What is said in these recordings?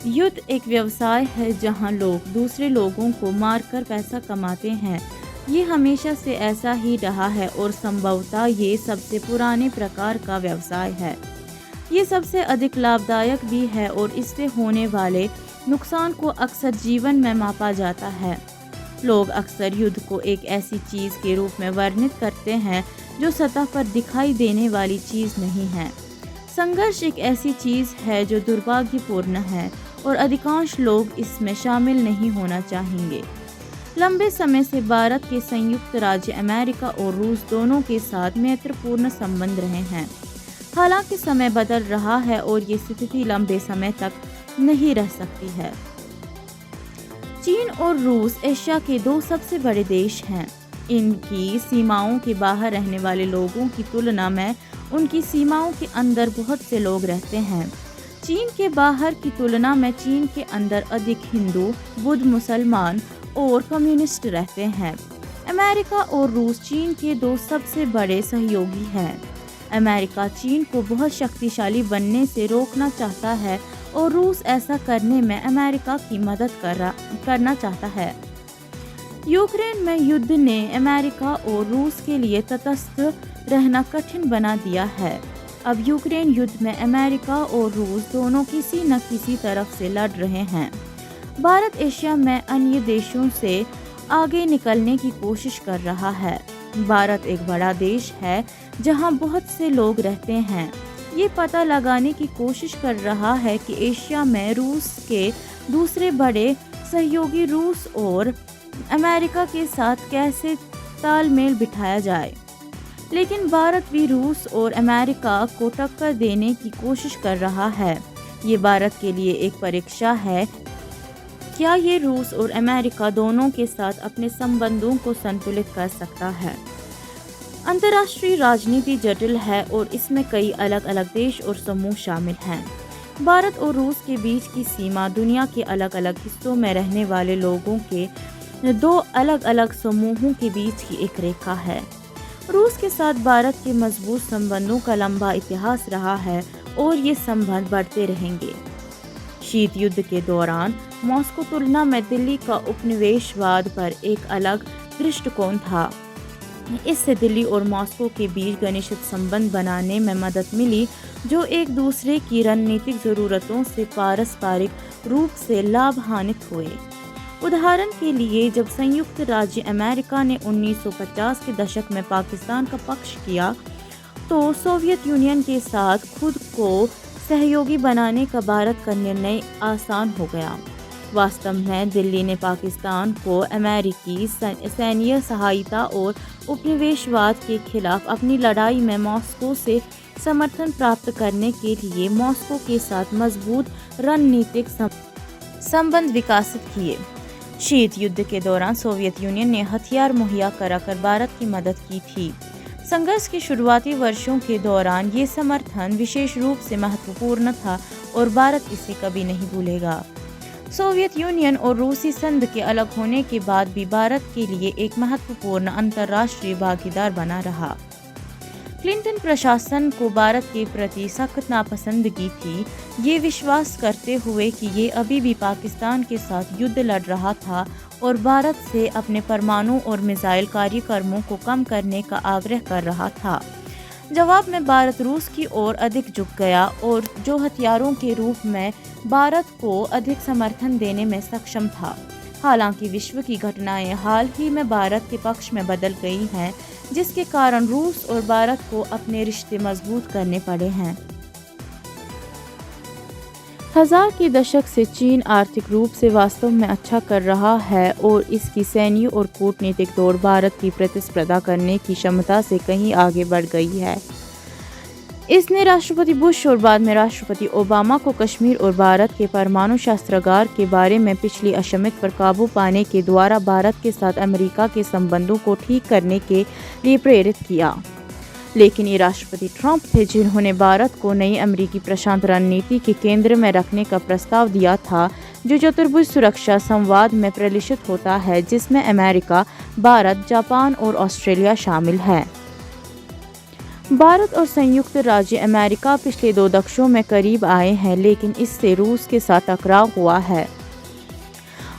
युद्ध एक व्यवसाय है जहां लोग दूसरे लोगों को मारकर पैसा कमाते हैं। ये हमेशा से ऐसा ही रहा है और संभवतः ये सबसे पुराने प्रकार का व्यवसाय है। ये सबसे अधिक लाभदायक भी है और इससे होने वाले नुकसान को अक्सर जीवन में मापा जाता है। लोग अक्सर युद्ध को एक ऐसी चीज़ के रूप में वर्णित करते हैं जो सतह पर दिखाई देने वाली चीज़ नहीं है। संघर्ष एक ऐसी चीज़ है जो दुर्भाग्यपूर्ण है और अधिकांश लोग इसमें शामिल नहीं होना चाहेंगे। लंबे समय से भारत के संयुक्त राज्य अमेरिका और रूस दोनों के साथ मैत्रीपूर्ण संबंध रहे हैं। हालांकि समय बदल रहा है और ये स्थिति लंबे समय तक नहीं रह सकती है। चीन और रूस एशिया के दो सबसे बड़े देश हैं। इनकी सीमाओं के बाहर रहने वाले लोगों की तुलना में उनकी सीमाओं के अंदर बहुत से लोग रहते हैं। चीन के बाहर की तुलना में चीन के अंदर अधिक हिंदू, बुद्ध, मुसलमान और कम्युनिस्ट रहते हैं। अमेरिका और रूस चीन के दो सबसे बड़े सहयोगी हैं। अमेरिका चीन को बहुत शक्तिशाली बनने से रोकना चाहता है और रूस ऐसा करने में अमेरिका की मदद करना चाहता है। यूक्रेन में युद्ध ने अमेरिका और रूस के लिए तटस्थ रहना कठिन बना दिया है। अब यूक्रेन युद्ध में अमेरिका और रूस दोनों किसी न किसी तरफ से लड़ रहे हैं। भारत एशिया में अन्य देशों से आगे निकलने की कोशिश कर रहा है। भारत एक बड़ा देश है जहां बहुत से लोग रहते हैं। ये पता लगाने की कोशिश कर रहा है कि एशिया में रूस के दूसरे बड़े सहयोगी रूस और अमेरिका के साथ कैसे तालमेल बिठाया जाए। लेकिन भारत भी रूस और अमेरिका को टक्कर देने की कोशिश कर रहा है। ये भारत के लिए एक परीक्षा है। क्या ये रूस और अमेरिका दोनों के साथ अपने संबंधों को संतुलित कर सकता है? अंतर्राष्ट्रीय राजनीति जटिल है और इसमें कई अलग अलग देश और समूह शामिल हैं। भारत और रूस के बीच की सीमा दुनिया के अलग अलग हिस्सों में रहने वाले लोगों के दो अलग अलग समूहों के बीच की एक रेखा है। रूस के साथ भारत के मजबूत संबंधों का लंबा इतिहास रहा है और ये संबंध बढ़ते रहेंगे। शीत युद्ध के दौरान मॉस्को तुलना में दिल्ली का उपनिवेशवाद पर एक अलग दृष्टिकोण था। इससे दिल्ली और मॉस्को के बीच घनिष्ठ संबंध बनाने में मदद मिली, जो एक दूसरे की रणनीतिक ज़रूरतों से पारस्परिक रूप से लाभान्वित हुए। उदाहरण के लिए, जब संयुक्त राज्य अमेरिका ने 1950 के दशक में पाकिस्तान का पक्ष किया, तो सोवियत यूनियन के साथ खुद को सहयोगी बनाने का भारत का निर्णय आसान हो गया। वास्तव में दिल्ली ने पाकिस्तान को अमेरिकी सैन्य सहायता और उपनिवेशवाद के खिलाफ अपनी लड़ाई में मॉस्को से समर्थन प्राप्त करने के लिए मॉस्को के साथ मजबूत रणनीतिक संबंध विकसित किए। शीत युद्ध के दौरान सोवियत यूनियन ने हथियार मुहैया कराकर भारत की मदद की थी। संघर्ष के शुरुआती वर्षों के दौरान ये समर्थन विशेष रूप से महत्वपूर्ण था और भारत इसे कभी नहीं भूलेगा। सोवियत यूनियन और रूसी संघ के अलग होने के बाद भी भारत के लिए एक महत्वपूर्ण अंतर्राष्ट्रीय भागीदार बना रहा। क्लिंटन प्रशासन को भारत के प्रति सख्त नापसंदगी थी, ये विश्वास करते हुए कि ये अभी भी पाकिस्तान के साथ युद्ध लड़ रहा था और भारत से अपने परमाणु और मिसाइल कार्यक्रमों को कम करने का आग्रह कर रहा था। जवाब में भारत रूस की ओर अधिक झुक गया और जो हथियारों के रूप में भारत को अधिक समर्थन देने में सक्षम था। हालांकि विश्व की घटनाएं हाल ही में भारत के पक्ष में बदल गई हैं, जिसके कारण रूस और भारत को अपने रिश्ते मजबूत करने पड़े हैं। 1000 के दशक से चीन आर्थिक रूप से वास्तव में अच्छा कर रहा है और इसकी सैन्य और कूटनीतिक दौड़ भारत की प्रतिस्पर्धा करने की क्षमता से कहीं आगे बढ़ गई है। इसने राष्ट्रपति बुश और बाद में राष्ट्रपति ओबामा को कश्मीर और भारत के परमाणु शस्त्रागार के बारे में पिछली अशमित पर काबू पाने के द्वारा भारत के साथ अमेरिका के संबंधों को ठीक करने के लिए प्रेरित किया। लेकिन ये राष्ट्रपति ट्रंप थे जिन्होंने भारत को नई अमेरिकी प्रशांत रणनीति के केंद्र में रखने का प्रस्ताव दिया था, जो चतुर्भुज सुरक्षा संवाद में परिलक्षित होता है, जिसमें अमेरिका, भारत, जापान और ऑस्ट्रेलिया शामिल है। भारत और संयुक्त राज्य अमेरिका पिछले 2 दशकों में करीब आए हैं, लेकिन इससे रूस के साथ टकराव हुआ है।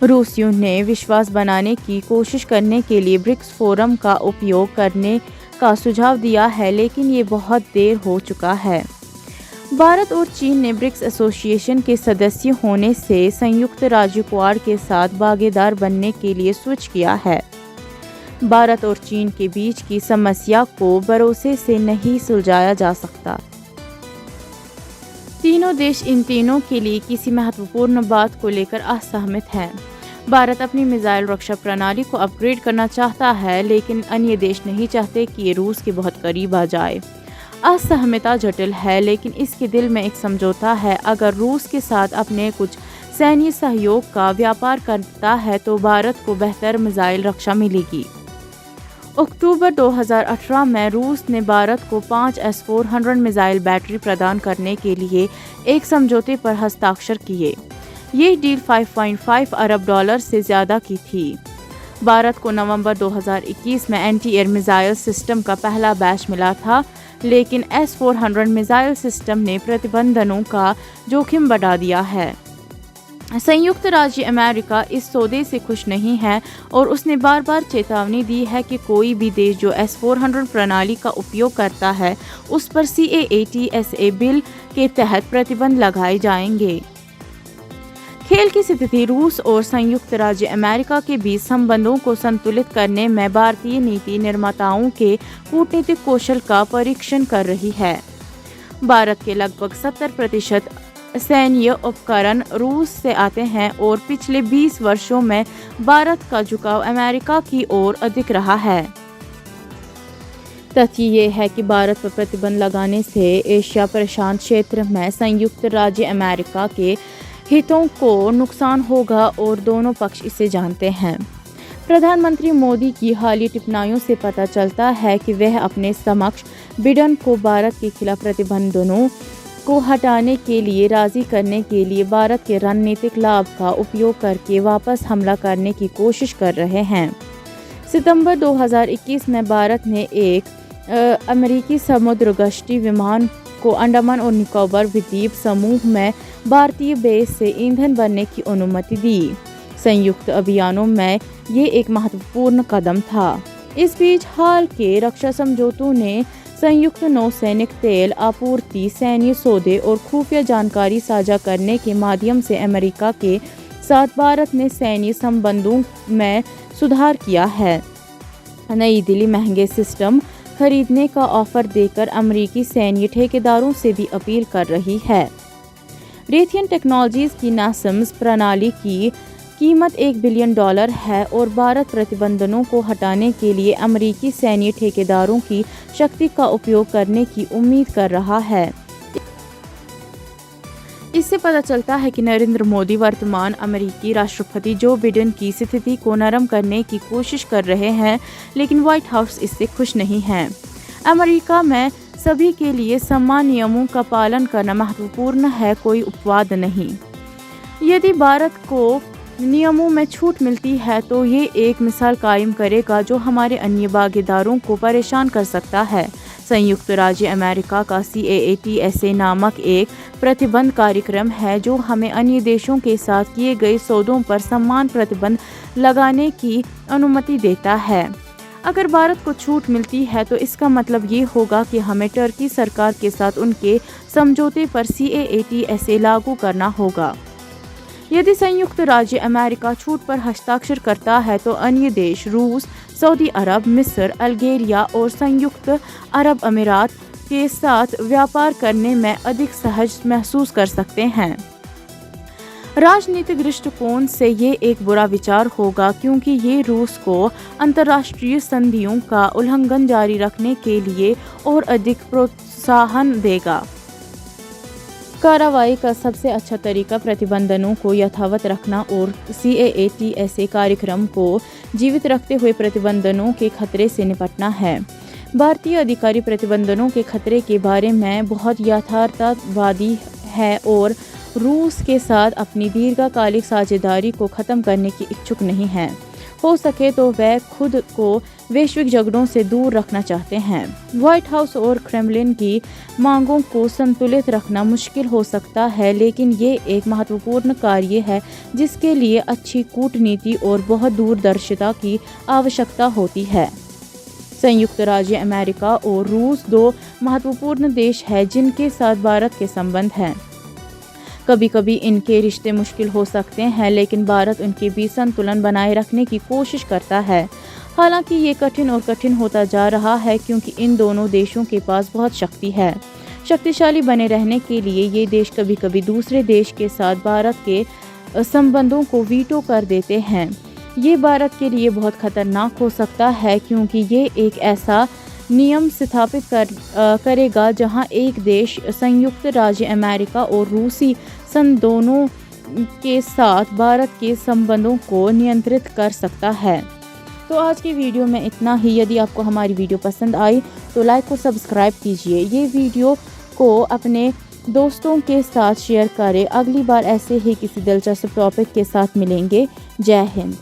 रूसियों ने विश्वास बनाने की कोशिश करने के लिए ब्रिक्स फोरम का उपयोग करने का सुझाव दिया है, लेकिन ये बहुत देर हो चुका है। भारत और चीन ने ब्रिक्स एसोसिएशन के सदस्य होने से संयुक्त राज्य क्वाड के साथ भागीदार बनने के लिए स्विच किया है। भारत और चीन के बीच की समस्या को भरोसे से नहीं सुलझाया जा सकता। तीनों देश इन तीनों के लिए किसी महत्वपूर्ण बात को लेकर असहमत हैं। भारत अपनी मिसाइल रक्षा प्रणाली को अपग्रेड करना चाहता है, लेकिन अन्य देश नहीं चाहते कि ये रूस के बहुत करीब आ जाए। असहमति जटिल है, लेकिन इसके दिल में एक समझौता है। अगर रूस के साथ अपने कुछ सैन्य सहयोग का व्यापार करता है तो भारत को बेहतर मिसाइल रक्षा मिलेगी। अक्टूबर 2018 में रूस ने भारत को 5 S-400 मिसाइल बैटरी प्रदान करने के लिए एक समझौते पर हस्ताक्षर किए। ये डील $5.5 अरब से ज़्यादा की थी। भारत को नवंबर 2021 में एंटी एयर मिसाइल सिस्टम का पहला बैच मिला था, लेकिन S-400 मिसाइल सिस्टम ने प्रतिबंधों का जोखिम बढ़ा दिया है। संयुक्त राज्य अमेरिका इस सौदे से खुश नहीं है और उसने बार बार चेतावनी दी है कि कोई भी देश जो S-400 प्रणाली का उपयोग करता है उस पर CAATSA बिल के तहत प्रतिबंध लगाए जाएंगे। खेल की स्थिति रूस और संयुक्त राज्य अमेरिका के बीच संबंधों को संतुलित करने में भारतीय नीति निर्माताओं के कूटनीतिक कौशल का परीक्षण कर रही है। भारत के लगभग 70% सैन्य उपकरण रूस से आते हैं और पिछले 20 वर्षों में भारत का झुकाव अमेरिका की ओर अधिक रहा है। तथ्य ये है कि भारत पर प्रतिबंध लगाने से एशिया प्रशांत क्षेत्र में संयुक्त राज्य अमेरिका के हितों को नुकसान होगा और दोनों पक्ष इसे जानते हैं। प्रधानमंत्री मोदी की हालिया टिप्पणियों से पता चलता है कि वह अपने समकक्ष बिडेन को भारत के खिलाफ प्रतिबंधों को हटाने के लिए राजी करने के लिए भारत के रणनीतिक लाभ का उपयोग करके वापस हमला करने की कोशिश कर रहे हैं। सितंबर 2021 में भारत ने एक अमेरिकी समुद्र गश्ती विमान को अंडमान और निकोबार द्वीप समूह में भारतीय बेस से ईंधन भरने की अनुमति दी। संयुक्त अभियानों में ये एक महत्वपूर्ण कदम था। इस बीच हाल के रक्षा समझौतों ने संयुक्त नौसैनिक तेल आपूर्ति, सैन्य सौदे और खुफिया जानकारी साझा करने के माध्यम से अमेरिका के साथ भारत ने सैन्य संबंधों में सुधार किया है। नई दिल्ली महंगे सिस्टम खरीदने का ऑफर देकर अमेरिकी सैन्य ठेकेदारों से भी अपील कर रही है। रेथियन टेक्नोलॉजीज की नासम्स प्रणाली की कीमत $1 बिलियन है और भारत प्रतिबंधों को हटाने के लिए अमेरिकी सैन्य ठेकेदारों की शक्ति का उपयोग करने की उम्मीद कर रहा है। इससे पता चलता है कि नरेंद्र मोदी वर्तमान अमेरिकी राष्ट्रपति जो बिडेन की स्थिति को नरम करने की कोशिश कर रहे हैं, लेकिन व्हाइट हाउस इससे खुश नहीं है। अमेरिका में सभी के लिए समान नियमों का पालन करना महत्वपूर्ण है, कोई अपवाद नहीं। यदि भारत को नियमों में छूट मिलती है तो ये एक मिसाल कायम करेगा जो हमारे अन्य भागीदारों को परेशान कर सकता है। संयुक्त राज्य अमेरिका का CAATSA नामक एक प्रतिबंध कार्यक्रम है जो हमें अन्य देशों के साथ किए गए सौदों पर समान प्रतिबंध लगाने की अनुमति देता है। अगर भारत को छूट मिलती है तो इसका मतलब ये होगा कि हमें टर्की सरकार के साथ उनके समझौते पर CAATSA लागू करना होगा। यदि संयुक्त राज्य अमेरिका छूट पर हस्ताक्षर करता है तो अन्य देश रूस, सऊदी अरब, मिस्र, अल्जीरिया और संयुक्त अरब अमीरात के साथ व्यापार करने में अधिक सहज महसूस कर सकते हैं। राजनीतिक दृष्टिकोण से ये एक बुरा विचार होगा क्योंकि ये रूस को अंतर्राष्ट्रीय संधियों का उल्लंघन जारी रखने के लिए और अधिक प्रोत्साहन देगा। कार्रवाई का सबसे अच्छा तरीका प्रतिबंधों को यथावत रखना और CAATSA कार्यक्रम को जीवित रखते हुए प्रतिबंधों के खतरे से निपटना है। भारतीय अधिकारी प्रतिबंधों के खतरे के बारे में बहुत यथार्थवादी है और रूस के साथ अपनी दीर्घकालिक साझेदारी को ख़त्म करने की इच्छुक नहीं है। हो सके तो वह खुद को वैश्विक झगड़ों से दूर रखना चाहते हैं। व्हाइट हाउस और क्रेमलिन की मांगों को संतुलित रखना मुश्किल हो सकता है, लेकिन ये एक महत्वपूर्ण कार्य है जिसके लिए अच्छी कूटनीति और बहुत दूरदर्शिता की आवश्यकता होती है। संयुक्त राज्य अमेरिका और रूस दो महत्वपूर्ण देश हैं जिनके साथ भारत के संबंध हैं। कभी कभी इनके रिश्ते मुश्किल हो सकते हैं, लेकिन भारत उनके बीच संतुलन बनाए रखने की कोशिश करता है। हालांकि ये कठिन और कठिन होता जा रहा है क्योंकि इन दोनों देशों के पास बहुत शक्ति है। शक्तिशाली बने रहने के लिए ये देश कभी कभी दूसरे देश के साथ भारत के संबंधों को वीटो कर देते हैं। ये भारत के लिए बहुत खतरनाक हो सकता है क्योंकि ये एक ऐसा नियम स्थापित करेगा जहां एक देश संयुक्त राज्य अमेरिका और रूसी सन दोनों के साथ भारत के संबंधों को नियंत्रित कर सकता है। तो आज की वीडियो में इतना ही। यदि आपको हमारी वीडियो पसंद आई तो लाइक और सब्सक्राइब कीजिए। ये वीडियो को अपने दोस्तों के साथ शेयर करें। अगली बार ऐसे ही किसी दिलचस्प टॉपिक के साथ मिलेंगे। जय हिंद।